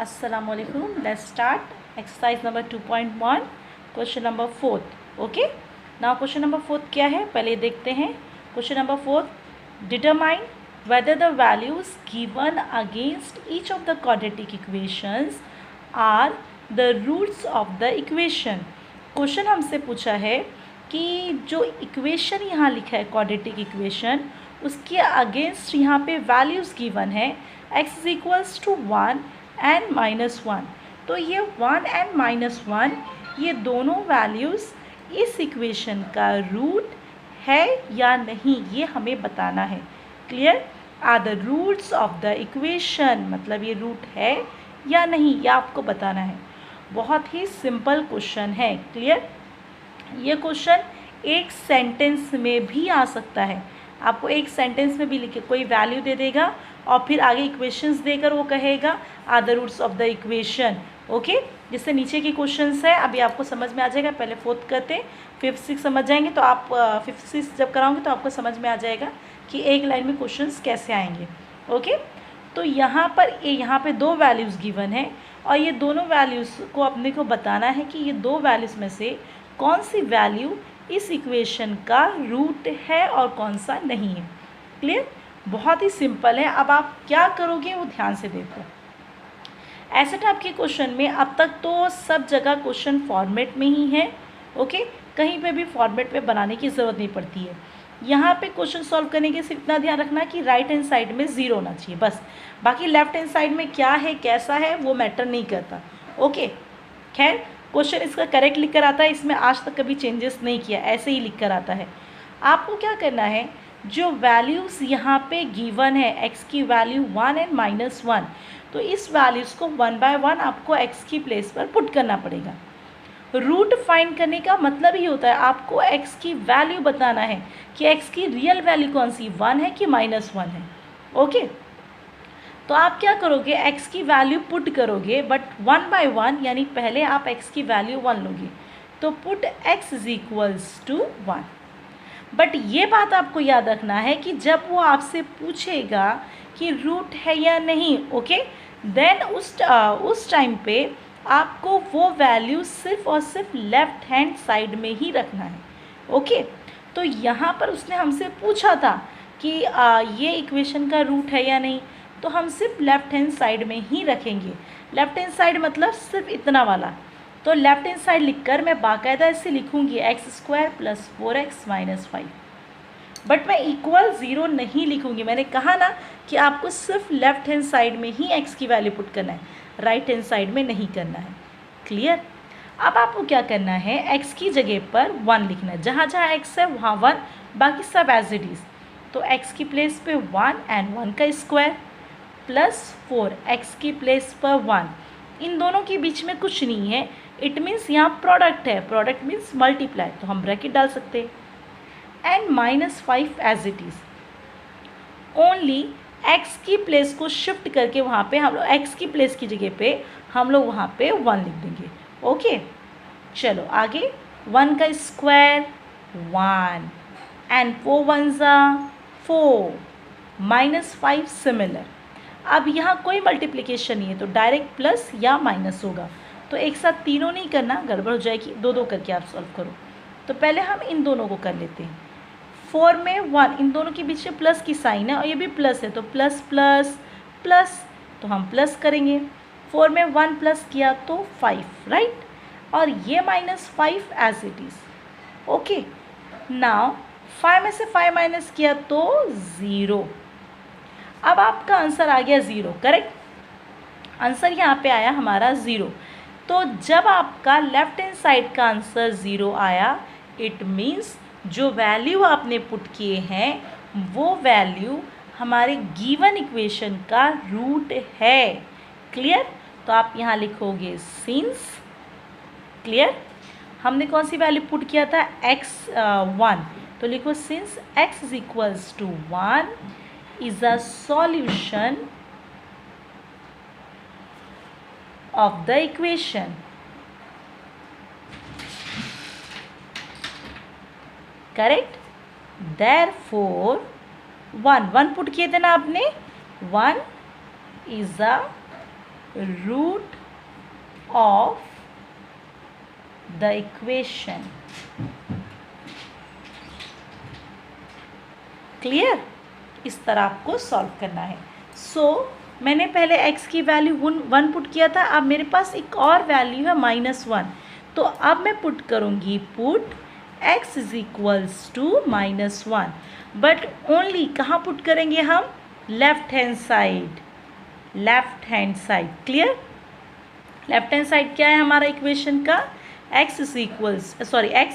Assalamualaikum. Let's start exercise number 2.1 question number 4. Okay. Now question number 4 क्या है पहले देखते हैं. Question number 4, determine whether the values given against each of the quadratic equations are the roots of the equation. Question हमसे पूछा है कि जो इक्वेशन यहाँ लिखा है क्वाड्रेटिक इक्वेशन उसके अगेंस्ट यहाँ पे वैल्यूज़ गिवन है x is equals to 1 and -1. तो ये 1 एंड -1 ये दोनों वैल्यूज़ इस इक्वेशन का रूट है या नहीं ये हमें बताना है. Clear. Are the roots of the equation मतलब ये रूट है या नहीं ये आपको बताना है. बहुत ही सिंपल क्वेश्चन है. क्लियर. ये क्वेश्चन एक सेंटेंस में भी आ सकता है. आपको एक सेंटेंस में भी लिखे कोई वैल्यू दे देगा और फिर आगे इक्वेशंस देकर वो कहेगा are the roots of the equation. Okay. जिससे नीचे की क्वेश्चंस है अभी आपको समझ में आ जाएगा. पहले फोर्थ करते फिफ्थ सिक्स समझ जाएंगे तो आप फिफ्थ सिक्स जब कराओगे तो आपको समझ में आ जाएगा कि एक लाइन में क्वेश्चंस कैसे आएंगे. ओके. तो यहाँ पे दो वैल्यूज़ गिवन है और ये दोनों वैल्यूज़ को अपने को बताना है कि ये दो वैल्यूज़ में से कौन सी वैल्यू इस इक्वेशन का रूट है और कौन सा नहीं है. क्लियर. बहुत ही सिंपल है. अब आप क्या करोगे वो ध्यान से देखो. ऐसे टाइप के क्वेश्चन में अब तक तो सब जगह क्वेश्चन फॉर्मेट में ही है. ओके. कहीं पे भी फॉर्मेट में बनाने की ज़रूरत नहीं पड़ती है. यहाँ पे क्वेश्चन सॉल्व करने के सिर्फ इतना ध्यान रखना कि राइट हैंड साइड में 0 होना चाहिए बस. बाकी लेफ्ट हैंड साइड में क्या है कैसा है वो मैटर नहीं करता. ओके. खैर क्वेश्चन इसका करेक्ट लिख कर आता है. इसमें आज तक कभी चेंजेस नहीं किया ऐसे ही लिख कर आता है. आपको क्या करना है जो वैल्यूज़ यहाँ पे गिवन है x की वैल्यू 1 एंड -1 तो इस वैल्यूज़ को 1 बाय 1 आपको x की प्लेस पर पुट करना पड़ेगा. रूट फाइंड करने का मतलब ही होता है आपको x की वैल्यू बताना है कि x की रियल वैल्यू कौन सी 1 है कि -1 है. ओके. तो आप क्या करोगे x की वैल्यू पुट करोगे बट 1 बाय 1 यानी पहले आप x की वैल्यू 1 लोगे तो put x is equals to 1. But ये बात आपको याद रखना है कि जब वो आपसे पूछेगा कि रूट है या नहीं ओके देन उस टाइम पे आपको वो वैल्यू सिर्फ और सिर्फ लेफ्ट हैंड साइड में ही रखना है. ओके. तो यहाँ पर उसने हमसे पूछा था कि ये इक्वेशन का रूट है या नहीं तो हम सिर्फ लेफ्ट हैंड साइड में ही रखेंगे. लेफ्ट हैंड साइड मतलब सिर्फ इतना वाला. तो लेफ्ट हैंड साइड लिखकर मैं बाकायदा इसे लिखूंगी x² + 4x - 5. बट मैं इक्वल 0 नहीं लिखूंगी. मैंने कहा ना कि आपको सिर्फ लेफ्ट हैंड साइड में ही x की वैल्यू पुट करना है राइट हैंड साइड में नहीं करना है. क्लियर. अब आपको क्या करना है x की जगह पर 1 लिखना है. जहाँ जहाँ x है वहाँ 1 बाकी सब एज इट इज़. तो x की प्लेस पे 1 एंड 1 का स्क्वायर +4 x की प्लेस पर 1. इन दोनों के बीच में कुछ नहीं है. इट मीन्स यहाँ प्रोडक्ट है. प्रोडक्ट मीन्स मल्टीप्लाई तो हम ब्रैकेट डाल सकते हैं and -5 as it is. Only x की प्लेस को शिफ्ट करके वहाँ पे हम लोग x की प्लेस की जगह पे हम लोग वहाँ पे 1 लिख देंगे. ओके. चलो आगे. 1 का स्क्वायर 1 एंड 4 1 4 -5 सिमिलर. अब यहाँ कोई मल्टीप्लिकेशन नहीं है तो डायरेक्ट प्लस या माइनस होगा. तो एक साथ तीनों नहीं करना गड़बड़ हो जाएगी. दो दो करके आप सॉल्व करो. तो पहले हम इन दोनों को कर लेते हैं. 4 में 1 इन दोनों के बीच में प्लस की साइन है और ये भी प्लस है तो प्लस प्लस प्लस तो हम प्लस करेंगे. 4 में 1 प्लस किया तो 5 राइट और ये -5 as it is. Okay. Now 5 में से 5 माइनस किया तो 0. अब आपका आंसर आ गया 0. करेक्ट. आंसर यहाँ पे आया हमारा 0. तो जब आपका लेफ्ट हैंड साइड का आंसर 0 आया इट मीन्स जो वैल्यू आपने पुट किए हैं वो वैल्यू हमारे गिवन इक्वेशन का रूट है. क्लियर. तो आप यहाँ लिखोगे सिंस. क्लियर. हमने कौन सी वैल्यू पुट किया था x1 तो लिखो since x is equals to 1 is a solution of the equation. Correct. Therefore 1 put किए थे ना आपने 1 is a root of the equation. Clear? इस तरह आपको सॉल्व करना है। मैंने पहले x की वैल्यू 1 पुट किया था, अब मेरे पास एक और वैल्यू है -1, तो अब मैं पुट करूँगी put x is equals to -1, but only कहाँ पुट करेंगे हम? Left hand side, left hand side. Clear? Left hand side क्या है हमारा इक्वेशन का? x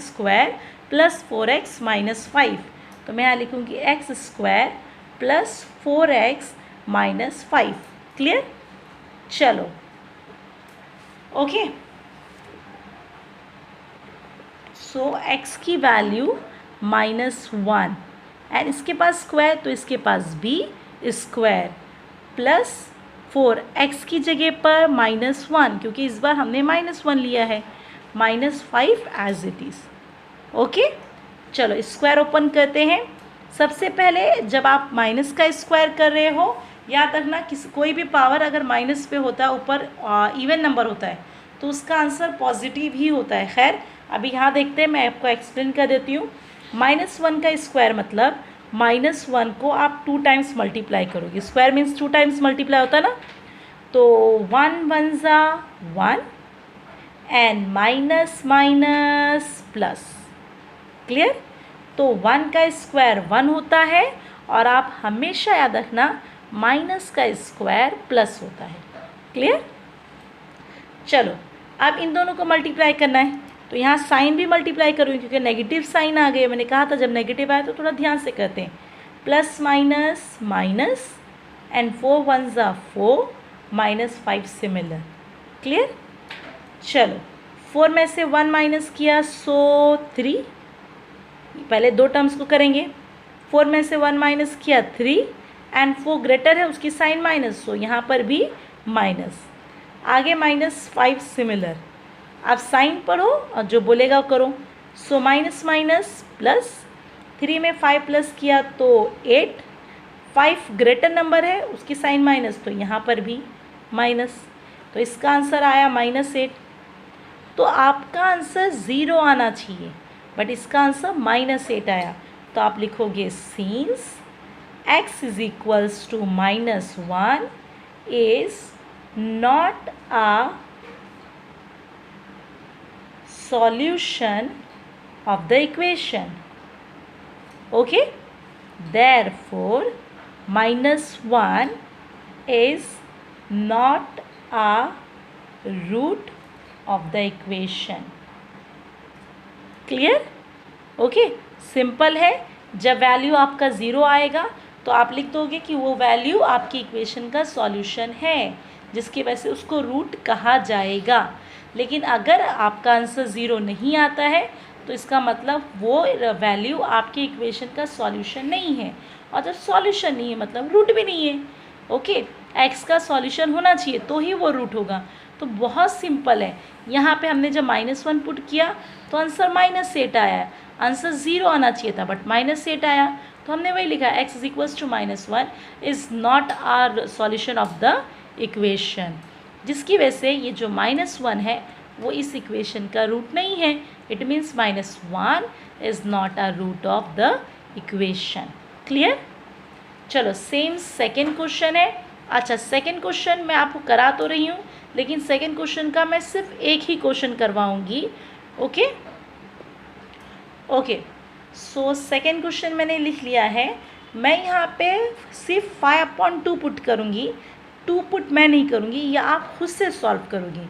square plus 4x minus 5, तो मैं यहाँ लिखूँगी x square plus 4x minus 5। Clear? चलो ओके। x की वैल्यू -1 एंड इसके पास स्क्वायर, तो इसके पास भी स्क्वायर प्लस 4, x की जगह पर -1 क्योंकि इस बार हमने -1 लिया है, -5 एज इट इज़। ओके, चलो स्क्वायर ओपन करते हैं। सबसे पहले जब आप माइनस का स्क्वायर कर रहे हो, याद रखना कोई भी पावर अगर माइनस पे होता है, ऊपर इवन नंबर होता है, तो उसका आंसर पॉजिटिव ही होता है। खैर अभी यहाँ देखते हैं, मैं आपको एक्सप्लेन कर देती हूँ। -1 का स्क्वायर मतलब -1 को आप 2 टाइम्स मल्टीप्लाई करोगे। स्क्वायर मीन्स 2 टाइम्स मल्टीप्लाई होता है ना, तो 1 1 ज़ा 1 and minus minus plus. Clear? तो 1 का स्क्वायर 1 होता है, और आप हमेशा याद रखना माइनस का स्क्वायर प्लस होता है। क्लियर? चलो अब इन दोनों को मल्टीप्लाई करना है, तो यहाँ साइन भी मल्टीप्लाई करूँगी क्योंकि नेगेटिव साइन आ गए। मैंने कहा था जब नेगेटिव आए तो थोड़ा ध्यान से करते हैं। प्लस माइनस माइनस एंड 4 1 ज़ा 4 -5 सिमिलर। क्लियर? चलो 4 में से 1 माइनस किया सो 3, पहले 2 टर्म्स को करेंगे। 4 में से 1 माइनस किया 3 एंड 4 ग्रेटर है उसकी साइन माइनस, सो यहाँ पर भी माइनस। आगे -5 सिमिलर। आप साइन पढ़ो और जो बोलेगा करो। सो माइनस माइनस प्लस, 3 में 5 प्लस किया तो 8, 5 ग्रेटर नंबर है उसकी साइन माइनस, तो यहाँ पर भी माइनस, तो इसका आंसर आया -8। तो आपका आंसर 0 आना चाहिए, बट इसका आंसर -8 आया, तो आप लिखोगे since x is equals to -1 is not a solution of the equation. Okay, therefore -1 is not a root of the equation. Clear? Okay, simple है। जब वैल्यू आपका 0 आएगा तो आप लिख दोगे कि वो वैल्यू आपकी इक्वेशन का सॉल्यूशन है, जिसकी वजह से उसको रूट कहा जाएगा। लेकिन अगर आपका आंसर 0 नहीं आता है तो इसका मतलब वो वैल्यू आपकी इक्वेशन का सॉल्यूशन नहीं है, और जब सॉल्यूशन नहीं है मतलब रूट भी नहीं है। ओके, एक्स का सॉल्यूशन होना चाहिए तो ही वो रूट होगा। तो बहुत सिंपल है। यहाँ पे हमने जब -1 पुट किया तो आंसर -8 आया है। आंसर 0 आना चाहिए था बट -8 आया, तो हमने वही लिखा x is equals to -1 is not are solution of the equation, जिसकी वजह से ये जो -1 है वो इस इक्वेशन का रूट नहीं है। It means -1 is not a root of the equation. Clear? चलो सेम सेकेंड क्वेश्चन है। अच्छा, सेकेंड क्वेश्चन मैं आपको करा तो रही हूँ, लेकिन सेकेंड क्वेश्चन का मैं सिर्फ एक ही क्वेश्चन करवाऊँगी। Okay okay, so second question मैंने लिख लिया है। मैं यहाँ पे सिर्फ 5/2 पुट करूँगी, 2 पुट मैं नहीं करूँगी, या आप खुद से सॉल्व करोगी।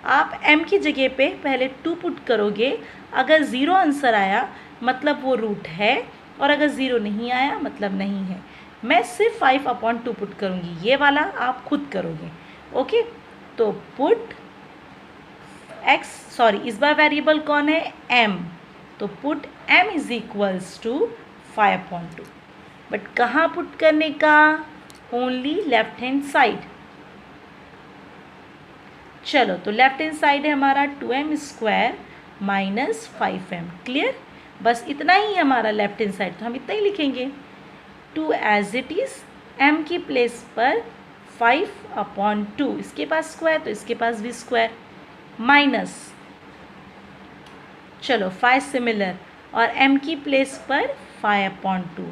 आप m की जगह पे पहले 2 पुट करोगे। अगर 0 आंसर आया मतलब वो रूट है, और अगर 0 नहीं आया मतलब नहीं है। मैं सिर्फ 5/2 पुट करूँगी, ये वाला आप खुद करोगे। ओके, तो पुट x, सॉरी इस बार वेरिएबल कौन है? m, तो put m is equals to 5/2। But कहाँ पुट करने का? Only left hand side. चलो, तो लेफ्ट हैंड साइड है हमारा 2m square minus 5m। Clear? बस इतना ही है हमारा लेफ्ट हैंड साइड, तो हम इतना ही लिखेंगे। 2 एज इट इज़, m की प्लेस पर 5/2, इसके पास स्क्वायर तो इसके पास भी स्क्वायर, माइनस, चलो 5 सिमिलर, और m की प्लेस पर 5/2,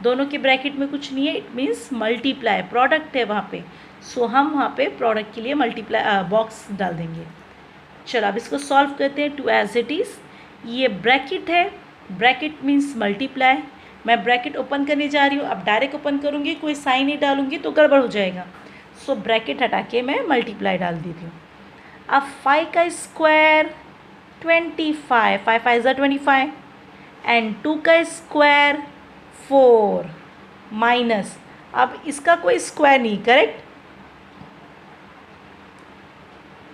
दोनों के ब्रैकेट में कुछ नहीं है, इट मीन्स मल्टीप्लाई, प्रोडक्ट है वहाँ पे, सो हम वहाँ पे प्रोडक्ट के लिए मल्टीप्लाई बॉक्स डाल देंगे। चलो अब इसको सॉल्व करते हैं। 2 एज इट इज़, ये ब्रैकेट है, ब्रैकेट मीन्स मल्टीप्लाई, मैं ब्रैकेट ओपन करने जा रही हूँ, अब डायरेक्ट ओपन करूँगी, कोई साइन नहीं डालूंगी तो गड़बड़ हो जाएगा, सो ब्रैकेट हटा के मैं मल्टीप्लाई डाल देती हूँ। अब 5 का स्क्वायर 25, 5 5 ज़ा 25, एंड 2 का स्क्वायर 4, माइनस, अब इसका कोई स्क्वायर नहीं, करेक्ट,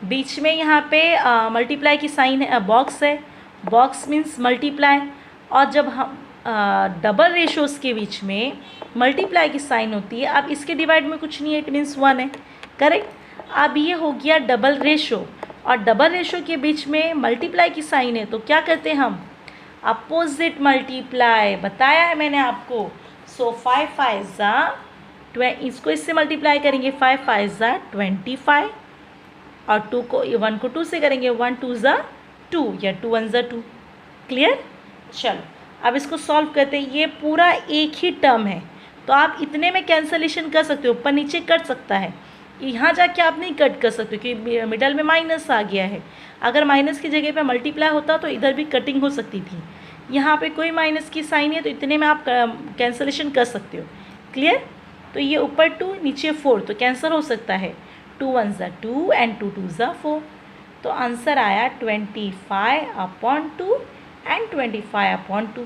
बीच में यहाँ पे मल्टीप्लाई की साइन है, बॉक्स है, बॉक्स मीन्स मल्टीप्लाई, और जब हम डबल रेशोज़ के बीच में मल्टीप्लाई की साइन होती है, अब इसके डिवाइड में कुछ नहीं है, इट मीन्स 1 है, करेक्ट। अब ये हो गया डबल रेशो, और डबल रेशो के बीच में मल्टीप्लाई की साइन है, तो क्या करते हैं हम, अपोजिट मल्टीप्लाई, बताया है मैंने आपको। सो 5 5 ज़ा, इसको इससे मल्टीप्लाई करेंगे, 5 5 ज़ा 25, और 1 को 2 से करेंगे, 1 2 ज़ा 2, या 2 1 ज़ा 2, क्लियर। चलो अब इसको सॉल्व करते हैं, ये पूरा एक ही टर्म है, तो आप इतने में कैंसलेशन कर सकते हो, ऊपर नीचे कट सकता है, यहाँ जाके आप नहीं कट कर सकते क्योंकि मिडल में माइनस आ गया है, अगर माइनस की जगह पे मल्टीप्लाई होता तो इधर भी कटिंग हो सकती थी, यहाँ पे कोई माइनस की साइन है, तो इतने में आप कैंसलेशन कर सकते हो, क्लियर। तो ये ऊपर 2 नीचे 4, तो कैंसिल हो सकता है, 2 1 ज़ा 2 एंड 2 2 ज़ा 4, तो आंसर आया 25/2 एंड 25/2,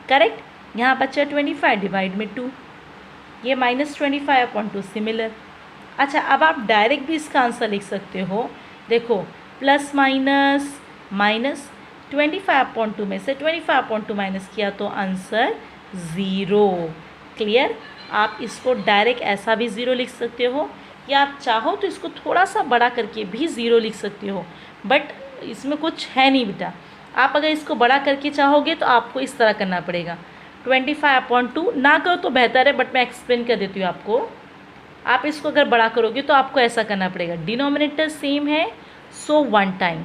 करेक्ट। यहाँ बचा 25 डिवाइड में 2, ये माइनस 25/2 सिमिलर। अच्छा अब आप डायरेक्ट भी इसका आंसर लिख सकते हो, देखो प्लस माइनस माइनस, 25/2 में से 25/2 माइनस किया तो आंसर 0, क्लियर। आप इसको डायरेक्ट ऐसा भी 0 लिख सकते हो, या आप चाहो तो इसको थोड़ा सा बड़ा करके भी 0 लिख सकते हो, बट इसमें कुछ है नहीं बेटा, आप अगर इसको बड़ा करके चाहोगे तो आपको इस तरह करना पड़ेगा, 25/2 ना करो तो बेहतर है, बट मैं एक्सप्लेन कर देती हूँ आपको। आप इसको अगर बड़ा करोगे तो आपको ऐसा करना पड़ेगा, डिनोमिनेटर सेम है सो 1 टाइम,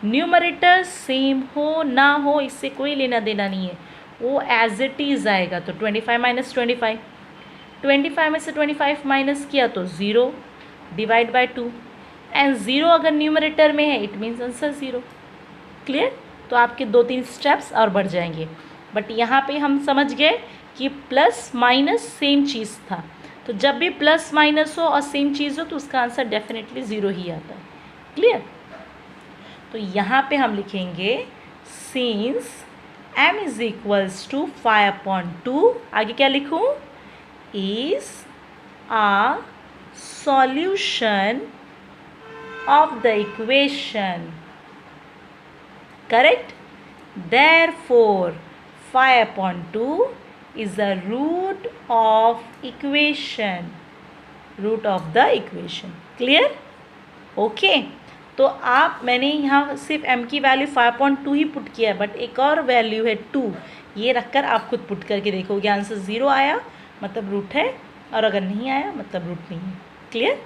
न्यूमरेटर सेम हो ना हो इससे कोई लेना देना नहीं है, वो एज इट इज़ आएगा। तो 25 माइनस 25, 25 में से 25 माइनस किया तो 0 डिवाइड बाय 2, एंड 0 अगर न्यूमरेटर में है इट मीन्स आंसर 0, क्लियर। तो आपके 2-3 स्टेप्स और बढ़ जाएंगे, बट यहाँ पे हम समझ गए कि प्लस माइनस सेम चीज़ था, तो जब भी प्लस माइनस हो और सेम चीज़ हो तो उसका आंसर डेफिनेटली 0 ही आता है, क्लियर। तो यहाँ पे हम लिखेंगे since m is equals to 5/2, आगे क्या लिखूँ, is a solution of the equation, correct. Therefore 5/2 is the root of equation, root of the equation, clear. okay. तो आप मैंने यहाँ सिर्फ m की वैल्यू 5/2 ही पुट किया है, बट एक और वैल्यू है 2, ये रखकर आप खुद पुट करके देखोगे, आंसर 0 आया मतलब रूट है, और अगर नहीं आया मतलब रूट नहीं है, क्लियर।